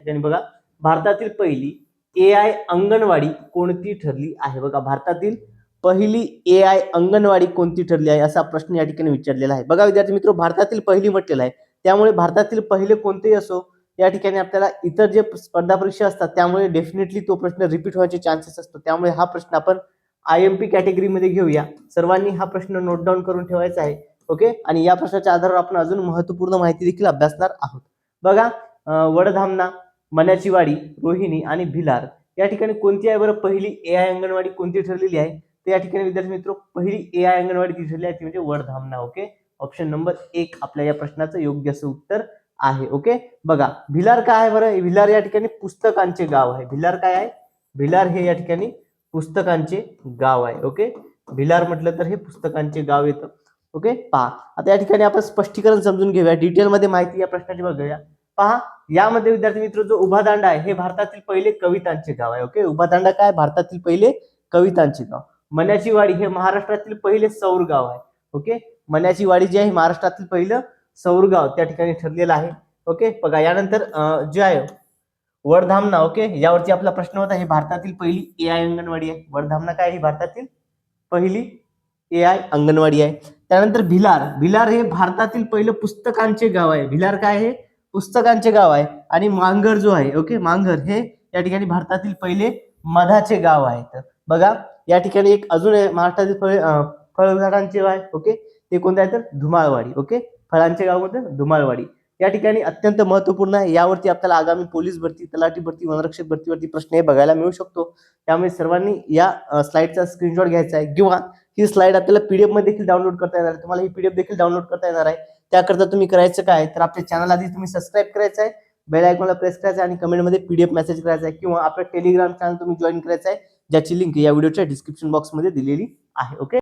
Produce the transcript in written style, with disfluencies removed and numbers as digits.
ठिकाणी बघा, भारतातील पहिली AI अंगणवाडी कोणती ठरली आहे? बघा, भारतातील पहिली AI अंगणवाडी कोणती ठरली आहे असा प्रश्न या ठिकाणी विचारलेला आहे. बघा विद्यार्थी मित्र, भारतातील पहिली म्हटलेलं आहे, त्यामुळे भारतातील पहिले कोणतेही असो या ठिकाणी आपल्याला इतर जे स्पर्धा परीक्षा असतात त्यामुळे डेफिनेटली तो प्रश्न रिपीट व्हायचे चान्सेस असतो. त्यामुळे हा प्रश्न आपण IMP कॅटेगरीमध्ये घेऊया. सर्वांनी हा प्रश्न नोट डाऊन करून ठेवायचा आहे. ओके, आणि या प्रश्नाच्या आधारावर आपण अजून महत्त्वपूर्ण माहिती देखील अभ्यासणार आहोत. बघा, वडधामना, मण्याची वाडी, रोहिणी आणि भिलार या ठिकाणी कोणती आहे बरं पहिली AI अंगणवाडी कोणती ठरलेली आहे? तर या ठिकाणी विद्यार्थी मित्र पहिली AI अंगणवाडी ती ठरली आहे ती म्हणजे वडधामना. ओके, ऑप्शन नंबर 1 आपल्या या प्रश्नाचं योग्य असं उत्तर आहे. ओके, बघा भिलार काय आहे बरं? भिलार या ठिकाणी पुस्तकांचे गाव आहे. भिलार काय आहे? भिलार हे या ठिकाणी पुस्तकांचे गाव आहे. ओके, भिलार म्हटलं तर हे पुस्तकांचे गाव येतं. ओके, पहा आता या ठिकाणी आपण स्पष्टीकरण समजून घेऊया, डिटेलमध्ये माहिती या प्रश्नाची बघूया. पहा, यामध्ये विद्यार्थी मित्र जो उभादांडा आहे हे भारतातील पहिले कवितांचे गाव आहे. ओके, उभादांडा काय? भारतातील पहिले कवितांचे गाव. मण्याची वाडी हे महाराष्ट्रातील पहिले सौर गाव आहे. ओके, मण्याची वाडी जे आहे महाराष्ट्रातील पहिलं सौर गाव त्या ठिकाणी ठरलेलं आहे. ओके, बघा यानंतर जे आहे वडधामना. ओके, यावरती आपला प्रश्न होता, हे भारतातील पहिली AI अंगणवाडी आहे. वडधामना काय? ही भारतातील पहिली AI अंगणवाडी आहे. त्यानंतर भिलार, भिलार हे भारतातील पहिलं पुस्तकांचे गाव आहे. भिलार काय आहे? पुस्तकांचे गाव आहे. आणि मांगर जो आहे, ओके, मांगर हे या ठिकाणी भारतातील पहिले मधाचे गाव आहे. तर बघा या ठिकाणी एक अजून महाराष्ट्रातील फळझाडांचे आहे. ओके, ते कोणते आहे तर धुमाळवाडी. ओके, फळांचे गाव कोणते? धुमाळवाडी. या ठिकाणी अत्यंत महत्त्वपूर्ण आहे. यावरती आपल्याला आगामी पोलीस भरती, तलाठी भरती, वनरक्षक भरतीवरती प्रश्न हे बघायला मिळू शकतो. त्यामुळे सर्वांनी या स्लाइडचा स्क्रीनशॉट घ्यायचा आहे किंवा ही स्लाइड आपल्याला PDF मध्ये देखील डाउनलोड करता येणार आहे. तुम्हाला ही PDF देखील डाउनलोड करता येणार आहे. त्याकरता तुम्ही करायचं काय तर आपल्या चॅनल आधी तुम्ही सबस्क्राईब करायचं आहे, बेल आयकॉनला प्रेस करायचं आहे आणि कमेंटमध्ये PDF मेसेज करायचा आहे किंवा आपलं टेलिग्राम चॅनल तुम्ही जॉईन करायचं आहे, ज्याची लिंक या व्हिडिओच्या डिस्क्रिप्शन बॉक्समध्ये दिलेली आहे. ओके.